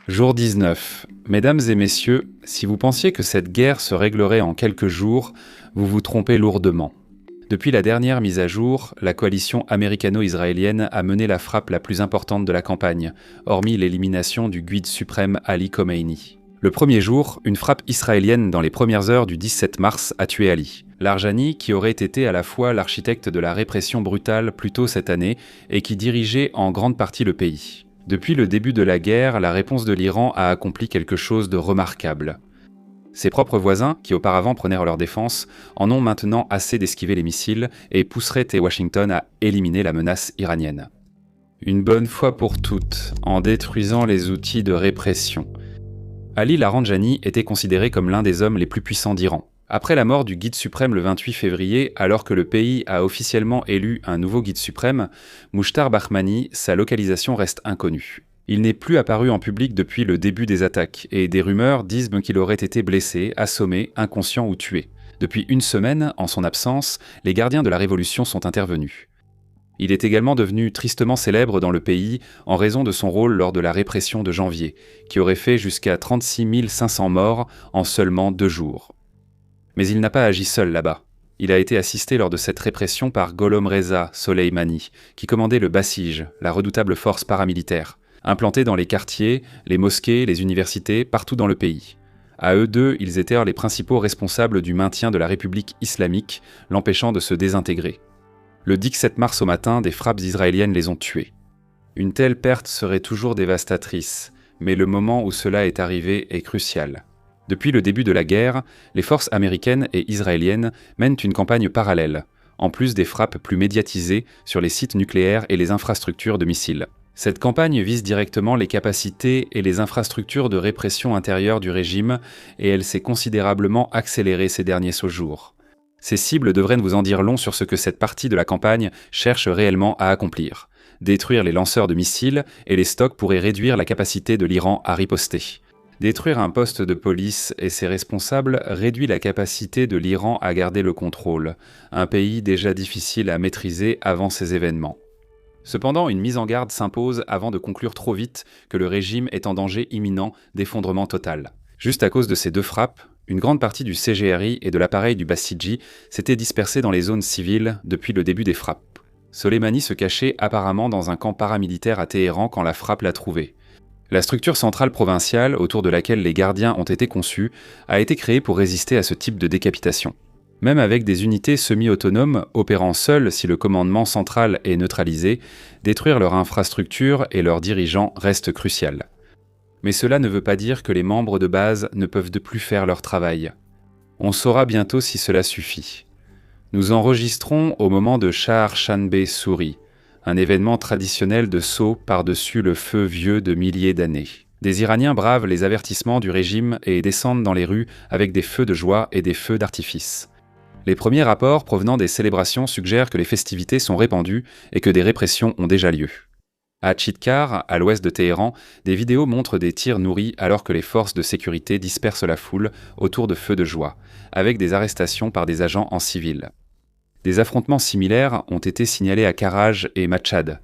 Jour 19. Mesdames et messieurs, si vous pensiez que cette guerre se réglerait en quelques jours, vous vous trompez lourdement. Depuis la dernière mise à jour, la coalition américano-israélienne a mené la frappe la plus importante de la campagne, hormis l'élimination du guide suprême Ali Khomeini. Le premier jour, une frappe israélienne dans les premières heures du 17 mars a tué Ali. L'arjani, qui aurait été à la fois l'architecte de la répression brutale plus tôt cette année et qui dirigeait en grande partie le pays. Depuis le début de la guerre, la réponse de l'Iran a accompli quelque chose de remarquable. Ses propres voisins, qui auparavant prenaient leur défense, en ont maintenant assez d'esquiver les missiles et pousseraient Washington à éliminer la menace iranienne. Une bonne fois pour toutes, en détruisant les outils de répression. Ali Laranjani était considéré comme l'un des hommes les plus puissants d'Iran. Après la mort du guide suprême le 28 février, alors que le pays a officiellement élu un nouveau guide suprême, Mushtar Bahmani, sa localisation reste inconnue. Il n'est plus apparu en public depuis le début des attaques, et des rumeurs disent qu'il aurait été blessé, assommé, inconscient ou tué. Depuis une semaine, en son absence, les gardiens de la révolution sont intervenus. Il est également devenu tristement célèbre dans le pays en raison de son rôle lors de la répression de janvier, qui aurait fait jusqu'à 36 500 morts en seulement 2 jours. Mais il n'a pas agi seul là-bas. Il a été assisté lors de cette répression par Gholom Reza Soleimani, qui commandait le Basij, la redoutable force paramilitaire, implantée dans les quartiers, les mosquées, les universités, partout dans le pays. À eux deux, ils étaient les principaux responsables du maintien de la République islamique, l'empêchant de se désintégrer. Le 17 mars au matin, des frappes israéliennes les ont tués. Une telle perte serait toujours dévastatrice, mais le moment où cela est arrivé est crucial. Depuis le début de la guerre, les forces américaines et israéliennes mènent une campagne parallèle, en plus des frappes plus médiatisées sur les sites nucléaires et les infrastructures de missiles. Cette campagne vise directement les capacités et les infrastructures de répression intérieure du régime et elle s'est considérablement accélérée ces derniers jours. Ces cibles devraient vous en dire long sur ce que cette partie de la campagne cherche réellement à accomplir. Détruire les lanceurs de missiles et les stocks pourraient réduire la capacité de l'Iran à riposter. Détruire un poste de police et ses responsables réduit la capacité de l'Iran à garder le contrôle, un pays déjà difficile à maîtriser avant ces événements. Cependant, une mise en garde s'impose avant de conclure trop vite que le régime est en danger imminent d'effondrement total. Juste à cause de ces 2 frappes, une grande partie du CGRI et de l'appareil du Basiji s'était dispersée dans les zones civiles depuis le début des frappes. Soleimani se cachait apparemment dans un camp paramilitaire à Téhéran quand la frappe l'a trouvé. La structure centrale provinciale, autour de laquelle les gardiens ont été conçus, a été créée pour résister à ce type de décapitation. Même avec des unités semi-autonomes opérant seules si le commandement central est neutralisé, détruire leur infrastructure et leurs dirigeants reste crucial. Mais cela ne veut pas dire que les membres de base ne peuvent de plus faire leur travail. On saura bientôt si cela suffit. Nous enregistrons au moment de Shahar Shanbe Souri, un événement traditionnel de saut par-dessus le feu vieux de milliers d'années. Des Iraniens bravent les avertissements du régime et descendent dans les rues avec des feux de joie et des feux d'artifice. Les premiers rapports provenant des célébrations suggèrent que les festivités sont répandues et que des répressions ont déjà lieu. À Chitkar, à l'ouest de Téhéran, des vidéos montrent des tirs nourris alors que les forces de sécurité dispersent la foule autour de feux de joie, avec des arrestations par des agents en civil. Des affrontements similaires ont été signalés à Karaj et Machhad.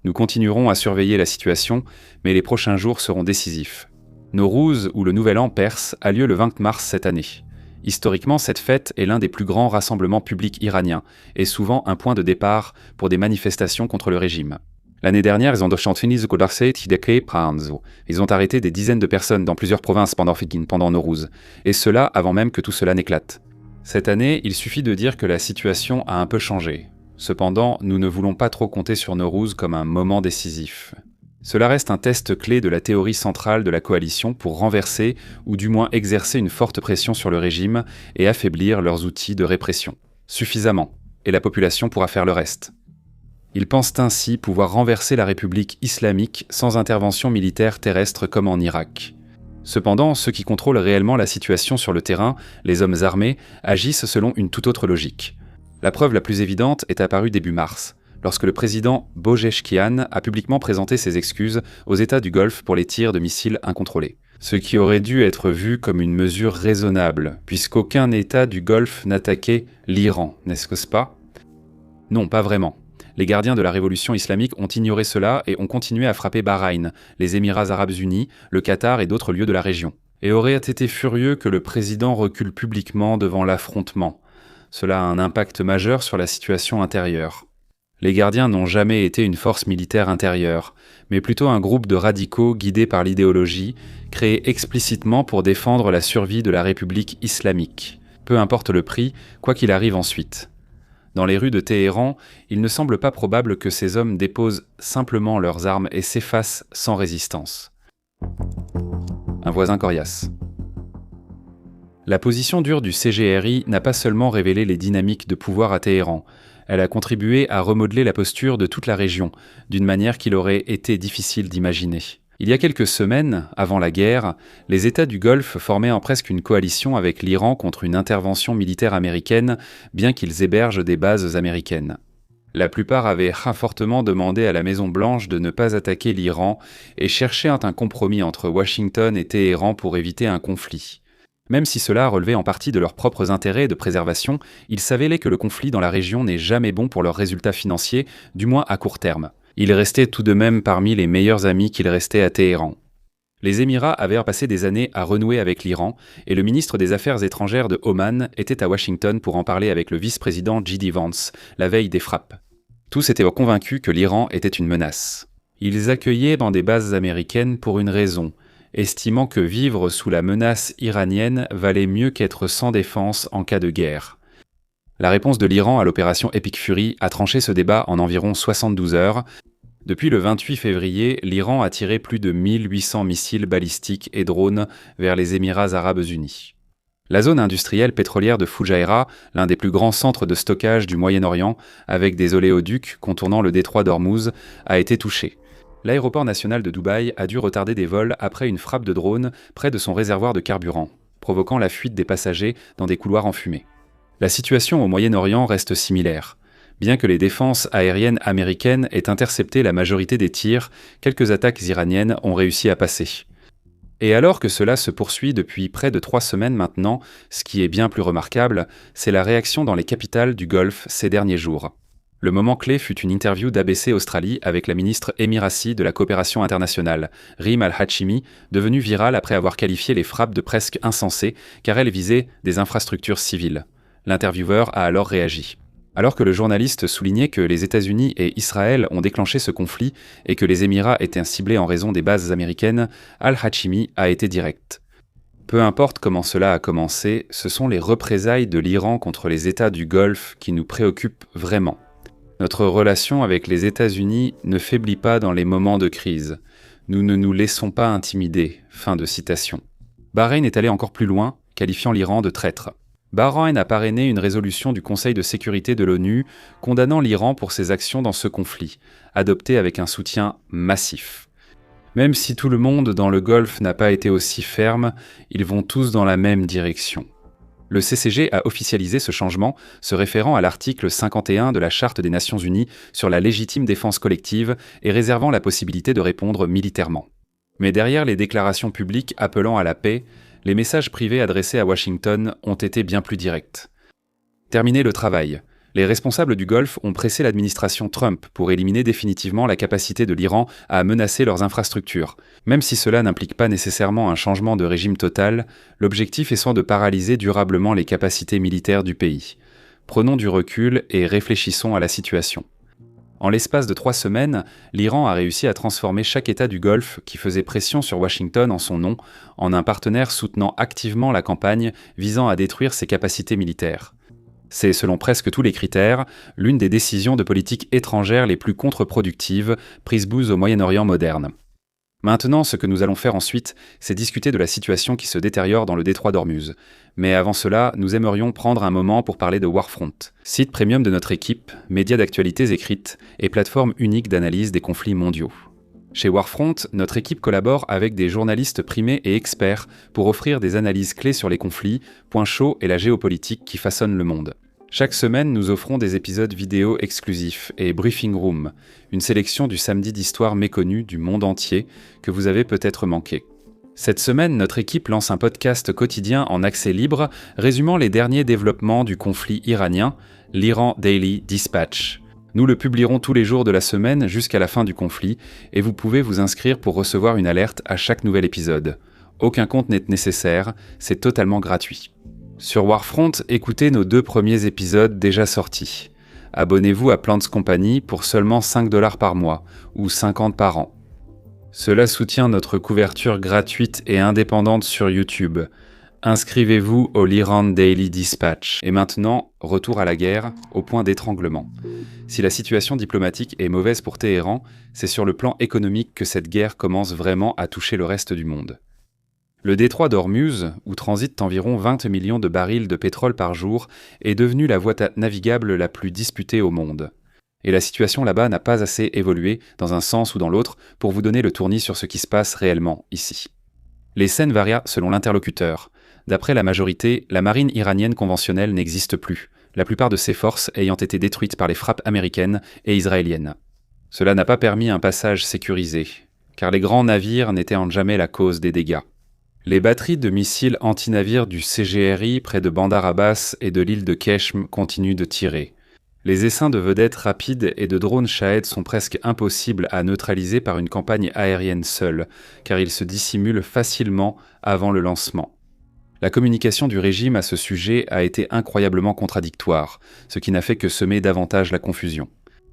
Nous continuerons à surveiller la situation, mais les prochains jours seront décisifs. Nowruz, ou le Nouvel An perse, a lieu le 20 mars cette année. Historiquement, cette fête est l'un des plus grands rassemblements publics iraniens et souvent un point de départ pour des manifestations contre le régime. L'année dernière, ils ont arrêté des dizaines de personnes dans plusieurs provinces pendant Nowruz, et cela avant même que tout cela n'éclate. Cette année, il suffit de dire que la situation a un peu changé. Cependant, nous ne voulons pas trop compter sur Nowruz comme un moment décisif. Cela reste un test clé de la théorie centrale de la coalition pour renverser ou du moins exercer une forte pression sur le régime et affaiblir leurs outils de répression. Suffisamment, et la population pourra faire le reste. Ils pensent ainsi pouvoir renverser la République islamique sans intervention militaire terrestre comme en Irak. Cependant, ceux qui contrôlent réellement la situation sur le terrain, les hommes armés, agissent selon une toute autre logique. La preuve la plus évidente est apparue début mars, lorsque le président Bojeshkian a publiquement présenté ses excuses aux États du Golfe pour les tirs de missiles incontrôlés. Ce qui aurait dû être vu comme une mesure raisonnable, puisqu'aucun État du Golfe n'attaquait l'Iran, n'est-ce pas ? Non, pas vraiment. Les gardiens de la révolution islamique ont ignoré cela et ont continué à frapper Bahreïn, les Émirats arabes unis, le Qatar et d'autres lieux de la région. Et auraient été furieux que le président recule publiquement devant l'affrontement. Cela a un impact majeur sur la situation intérieure. Les gardiens n'ont jamais été une force militaire intérieure, mais plutôt un groupe de radicaux guidés par l'idéologie, créés explicitement pour défendre la survie de la République islamique. Peu importe le prix, quoi qu'il arrive ensuite. Dans les rues de Téhéran, il ne semble pas probable que ces hommes déposent simplement leurs armes et s'effacent sans résistance. Un voisin coriace. La position dure du CGRI n'a pas seulement révélé les dynamiques de pouvoir à Téhéran, elle a contribué à remodeler la posture de toute la région, d'une manière qu'il aurait été difficile d'imaginer. Il y a quelques semaines, avant la guerre, les États du Golfe formaient en presque une coalition avec l'Iran contre une intervention militaire américaine, bien qu'ils hébergent des bases américaines. La plupart avaient fortement demandé à la Maison-Blanche de ne pas attaquer l'Iran et cherchaient un compromis entre Washington et Téhéran pour éviter un conflit. Même si cela relevait en partie de leurs propres intérêts de préservation, ils savaient que le conflit dans la région n'est jamais bon pour leurs résultats financiers, du moins à court terme. Ils restaient tout de même parmi les meilleurs amis qu'il restait à Téhéran. Les Émirats avaient passé des années à renouer avec l'Iran, et le ministre des Affaires étrangères de Oman était à Washington pour en parler avec le vice-président J.D. Vance, la veille des frappes. Tous étaient convaincus que l'Iran était une menace. Ils accueillaient dans des bases américaines pour une raison, estimant que vivre sous la menace iranienne valait mieux qu'être sans défense en cas de guerre. La réponse de l'Iran à l'opération Epic Fury a tranché ce débat en environ 72 heures. Depuis le 28 février, l'Iran a tiré plus de 1800 missiles balistiques et drones vers les Émirats arabes unis. La zone industrielle pétrolière de Fujairah, l'un des plus grands centres de stockage du Moyen-Orient, avec des oléoducs contournant le détroit d'Ormuz, a été touchée. L'aéroport national de Dubaï a dû retarder des vols après une frappe de drone près de son réservoir de carburant, provoquant la fuite des passagers dans des couloirs enfumés. La situation au Moyen-Orient reste similaire. Bien que les défenses aériennes américaines aient intercepté la majorité des tirs, quelques attaques iraniennes ont réussi à passer. Et alors que cela se poursuit depuis près de 3 semaines maintenant, ce qui est bien plus remarquable, c'est la réaction dans les capitales du Golfe ces derniers jours. Le moment clé fut une interview d'ABC Australie avec la ministre émirassie de la coopération internationale, Rima Al-Hachimi, devenue virale après avoir qualifié les frappes de presque insensées car elles visaient des infrastructures civiles. L'intervieweur a alors réagi. Alors que le journaliste soulignait que les États-Unis et Israël ont déclenché ce conflit et que les Émirats étaient ciblés en raison des bases américaines, Al-Hachimi a été direct. Peu importe comment cela a commencé, ce sont les représailles de l'Iran contre les États du Golfe qui nous préoccupent vraiment. Notre relation avec les États-Unis ne faiblit pas dans les moments de crise. Nous ne nous laissons pas intimider. » Fin de citation. Bahreïn est allé encore plus loin, qualifiant l'Iran de traître. Bahreïn a parrainé une résolution du Conseil de sécurité de l'ONU condamnant l'Iran pour ses actions dans ce conflit, adoptée avec un soutien massif. Même si tout le monde dans le Golfe n'a pas été aussi ferme, ils vont tous dans la même direction. Le CCG a officialisé ce changement, se référant à l'article 51 de la Charte des Nations Unies sur la légitime défense collective et réservant la possibilité de répondre militairement. Mais derrière les déclarations publiques appelant à la paix, les messages privés adressés à Washington ont été bien plus directs. Terminer le travail. Les responsables du Golfe ont pressé l'administration Trump pour éliminer définitivement la capacité de l'Iran à menacer leurs infrastructures. Même si cela n'implique pas nécessairement un changement de régime total, l'objectif étant de paralyser durablement les capacités militaires du pays. Prenons du recul et réfléchissons à la situation. En l'espace de 3 semaines, l'Iran a réussi à transformer chaque État du Golfe qui faisait pression sur Washington en son nom en un partenaire soutenant activement la campagne visant à détruire ses capacités militaires. C'est, selon presque tous les critères, l'une des décisions de politique étrangère les plus contre-productives prises bouse au Moyen-Orient moderne. Maintenant, ce que nous allons faire ensuite, c'est discuter de la situation qui se détériore dans le détroit d'Ormuz. Mais avant cela, nous aimerions prendre un moment pour parler de Warfront, site premium de notre équipe, média d'actualités écrites et plateforme unique d'analyse des conflits mondiaux. Chez Warfront, notre équipe collabore avec des journalistes primés et experts pour offrir des analyses clés sur les conflits, points chauds et la géopolitique qui façonnent le monde. Chaque semaine, nous offrons des épisodes vidéo exclusifs et Briefing Room, une sélection du samedi d'histoire méconnue du monde entier que vous avez peut-être manqué. Cette semaine, notre équipe lance un podcast quotidien en accès libre résumant les derniers développements du conflit iranien, l'Iran Daily Dispatch. Nous le publierons tous les jours de la semaine jusqu'à la fin du conflit, et vous pouvez vous inscrire pour recevoir une alerte à chaque nouvel épisode. Aucun compte n'est nécessaire, c'est totalement gratuit. Sur Warfront, écoutez nos 2 premiers épisodes déjà sortis. Abonnez-vous à Plants Company pour seulement 5$ par mois, ou 50 par an. Cela soutient notre couverture gratuite et indépendante sur YouTube. Inscrivez-vous au l'Iran Daily Dispatch. Et maintenant, retour à la guerre, au point d'étranglement. Si la situation diplomatique est mauvaise pour Téhéran, c'est sur le plan économique que cette guerre commence vraiment à toucher le reste du monde. Le détroit d'Ormuz, où transitent environ 20 millions de barils de pétrole par jour, est devenu la voie navigable la plus disputée au monde. Et la situation là-bas n'a pas assez évolué, dans un sens ou dans l'autre, pour vous donner le tournis sur ce qui se passe réellement ici. Les scènes varient selon l'interlocuteur. D'après la majorité, la marine iranienne conventionnelle n'existe plus, la plupart de ses forces ayant été détruites par les frappes américaines et israéliennes. Cela n'a pas permis un passage sécurisé, car les grands navires n'étaient en jamais la cause des dégâts. Les batteries de missiles anti-navires du CGRI près de Bandar Abbas et de l'île de Keshm continuent de tirer. Les essaims de vedettes rapides et de drones Shahed sont presque impossibles à neutraliser par une campagne aérienne seule, car ils se dissimulent facilement avant le lancement. La communication du régime à ce sujet a été incroyablement contradictoire, ce qui n'a fait que semer davantage la confusion.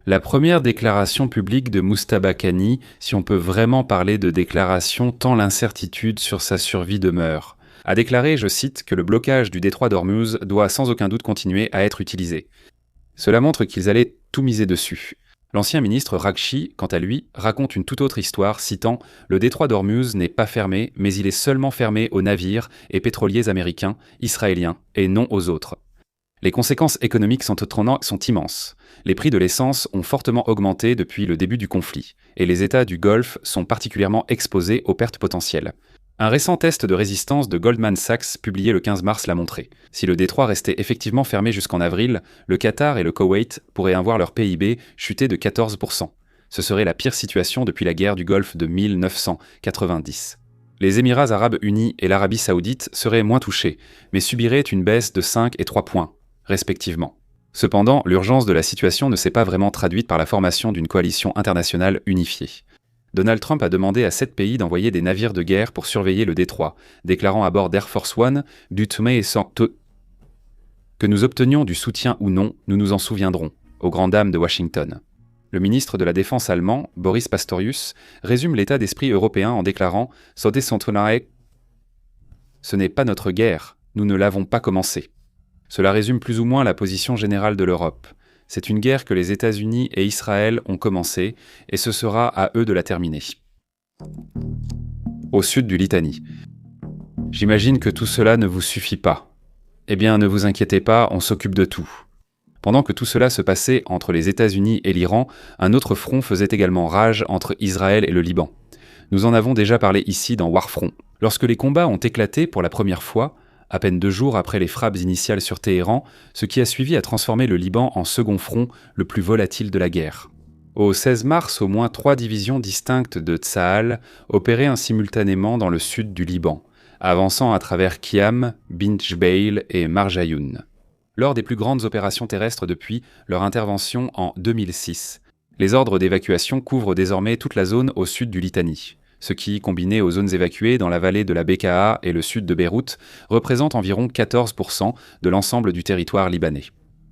La première déclaration publique de Moustabakani, si on peut vraiment parler de déclaration tant l'incertitude sur sa survie demeure, a déclaré, je cite, que le blocage du détroit d'Ormuz doit sans aucun doute continuer à être utilisé. Cela montre qu'ils allaient tout miser dessus. L'ancien ministre Rakshi, quant à lui, raconte une toute autre histoire, citant « Le détroit d'Ormuz n'est pas fermé, mais il est seulement fermé aux navires et pétroliers américains, israéliens, et non aux autres. » Les conséquences économiques sont immenses. Les prix de l'essence ont fortement augmenté depuis le début du conflit, et les États du Golfe sont particulièrement exposés aux pertes potentielles. Un récent test de résistance de Goldman Sachs publié le 15 mars l'a montré. Si le détroit restait effectivement fermé jusqu'en avril, le Qatar et le Koweït pourraient voir leur PIB chuter de 14%. Ce serait la pire situation depuis la guerre du Golfe de 1990. Les Émirats arabes unis et l'Arabie saoudite seraient moins touchés, mais subiraient une baisse de 5 et 3 points, respectivement. Cependant, l'urgence de la situation ne s'est pas vraiment traduite par la formation d'une coalition internationale unifiée. Donald Trump a demandé à 7 pays d'envoyer des navires de guerre pour surveiller le détroit, déclarant à bord d'Air Force One « Dutme et Sancto ». Que nous obtenions du soutien ou non, nous nous en souviendrons, aux grandes dames de Washington. Le ministre de la Défense allemand, Boris Pastorius, résume l'état d'esprit européen en déclarant « Ce n'est pas notre guerre, nous ne l'avons pas commencée ». Cela résume plus ou moins la position générale de l'Europe. C'est une guerre que les États-Unis et Israël ont commencée, et ce sera à eux de la terminer. Au sud du Litanie. J'imagine que tout cela ne vous suffit pas. Eh bien, ne vous inquiétez pas, on s'occupe de tout. Pendant que tout cela se passait entre les États-Unis et l'Iran, un autre front faisait également rage entre Israël et le Liban. Nous en avons déjà parlé ici dans Warfront. Lorsque les combats ont éclaté pour la première fois, à peine 2 jours après les frappes initiales sur Téhéran, ce qui a suivi a transformé le Liban en second front, le plus volatile de la guerre. Au 16 mars, au moins 3 divisions distinctes de Tsahal opéraient simultanément dans le sud du Liban, avançant à travers Khiam, Bint Jbeil et Marjayoun. Lors des plus grandes opérations terrestres depuis leur intervention en 2006, les ordres d'évacuation couvrent désormais toute la zone au sud du Litanie. Ce qui, combiné aux zones évacuées dans la vallée de la Bekaa et le sud de Beyrouth, représente environ 14% de l'ensemble du territoire libanais.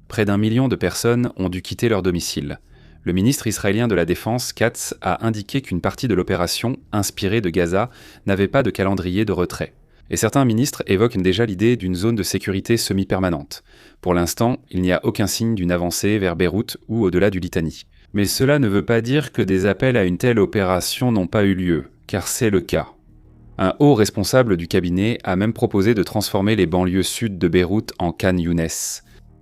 Près d'1 million de personnes ont dû quitter leur domicile. Le ministre israélien de la Défense, Katz, a indiqué qu'une partie de l'opération, inspirée de Gaza, n'avait pas de calendrier de retrait. Et certains ministres évoquent déjà l'idée d'une zone de sécurité semi-permanente. Pour l'instant, il n'y a aucun signe d'une avancée vers Beyrouth ou au-delà du Litanie. Mais cela ne veut pas dire que des appels à une telle opération n'ont pas eu lieu, car c'est le cas. Un haut responsable du cabinet a même proposé de transformer les banlieues sud de Beyrouth en Khan Younes.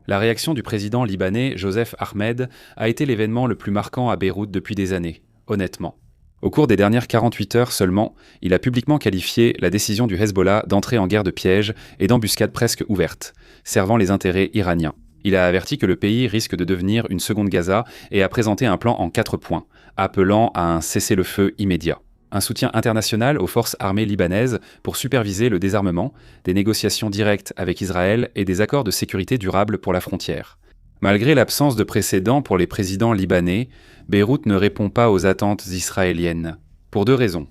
La réaction du président libanais Joseph Ahmed a été l'événement le plus marquant à Beyrouth depuis des années, honnêtement. Au cours des dernières 48 heures seulement, il a publiquement qualifié la décision du Hezbollah d'entrer en guerre de piège et d'embuscade presque ouverte, servant les intérêts iraniens. Il a averti que le pays risque de devenir une seconde Gaza et a présenté un plan en 4 points, appelant à un cessez-le-feu immédiat. Un soutien international aux forces armées libanaises pour superviser le désarmement, des négociations directes avec Israël et des accords de sécurité durable pour la frontière. Malgré l'absence de précédent pour les présidents libanais, Beyrouth ne répond pas aux attentes israéliennes, pour 2 raisons.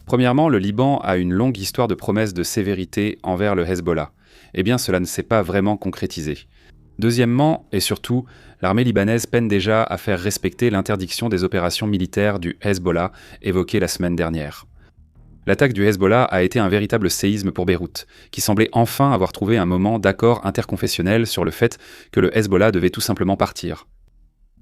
Premièrement, le Liban a une longue histoire de promesses de sévérité envers le Hezbollah. Eh bien, cela ne s'est pas vraiment concrétisé. Deuxièmement, et surtout, l'armée libanaise peine déjà à faire respecter l'interdiction des opérations militaires du Hezbollah évoquée la semaine dernière. L'attaque du Hezbollah a été un véritable séisme pour Beyrouth, qui semblait enfin avoir trouvé un moment d'accord interconfessionnel sur le fait que le Hezbollah devait tout simplement partir.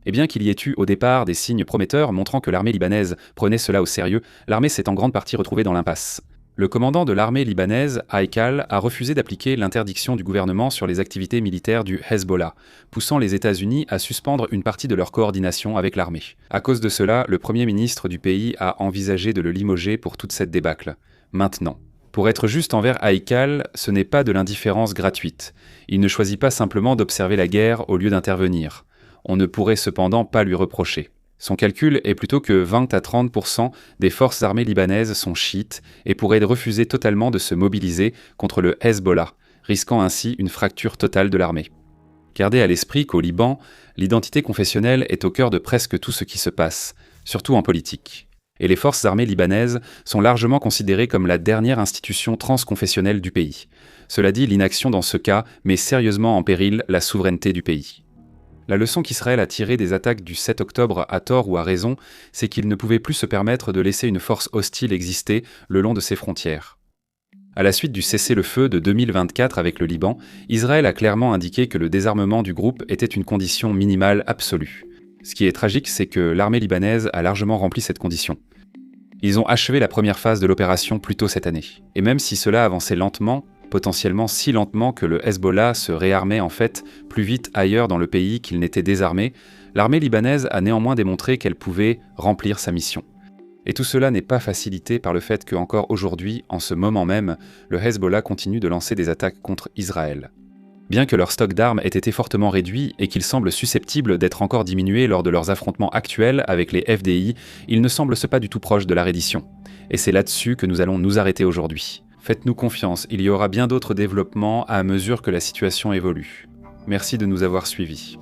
Et bien qu'il y ait eu au départ des signes prometteurs montrant que l'armée libanaise prenait cela au sérieux, l'armée s'est en grande partie retrouvée dans l'impasse. Le commandant de l'armée libanaise, Haïkal, a refusé d'appliquer l'interdiction du gouvernement sur les activités militaires du Hezbollah, poussant les États-Unis à suspendre une partie de leur coordination avec l'armée. À cause de cela, le Premier ministre du pays a envisagé de le limoger pour toute cette débâcle. Maintenant. Pour être juste envers Haïkal, ce n'est pas de l'indifférence gratuite. Il ne choisit pas simplement d'observer la guerre au lieu d'intervenir. On ne pourrait cependant pas lui reprocher. Son calcul est plutôt que 20 à 30% des forces armées libanaises sont chiites et pourraient refuser totalement de se mobiliser contre le Hezbollah, risquant ainsi une fracture totale de l'armée. Gardez à l'esprit qu'au Liban, l'identité confessionnelle est au cœur de presque tout ce qui se passe, surtout en politique. Et les forces armées libanaises sont largement considérées comme la dernière institution transconfessionnelle du pays. Cela dit, l'inaction dans ce cas met sérieusement en péril la souveraineté du pays. La leçon qu'Israël a tirée des attaques du 7 octobre, à tort ou à raison, c'est qu'il ne pouvait plus se permettre de laisser une force hostile exister le long de ses frontières. À la suite du cessez-le-feu de 2024 avec le Liban, Israël a clairement indiqué que le désarmement du groupe était une condition minimale absolue. Ce qui est tragique, c'est que l'armée libanaise a largement rempli cette condition. Ils ont achevé la première phase de l'opération plus tôt cette année. Et même si cela avançait lentement, potentiellement si lentement que le Hezbollah se réarmait en fait plus vite ailleurs dans le pays qu'il n'était désarmé, l'armée libanaise a néanmoins démontré qu'elle pouvait remplir sa mission. Et tout cela n'est pas facilité par le fait qu'encore aujourd'hui, en ce moment même, le Hezbollah continue de lancer des attaques contre Israël. Bien que leur stock d'armes ait été fortement réduit et qu'ils semblent susceptibles d'être encore diminués lors de leurs affrontements actuels avec les FDI, ils ne semblent pas du tout proches de la reddition. Et c'est là-dessus que nous allons nous arrêter aujourd'hui. Faites-nous confiance, il y aura bien d'autres développements à mesure que la situation évolue. Merci de nous avoir suivis.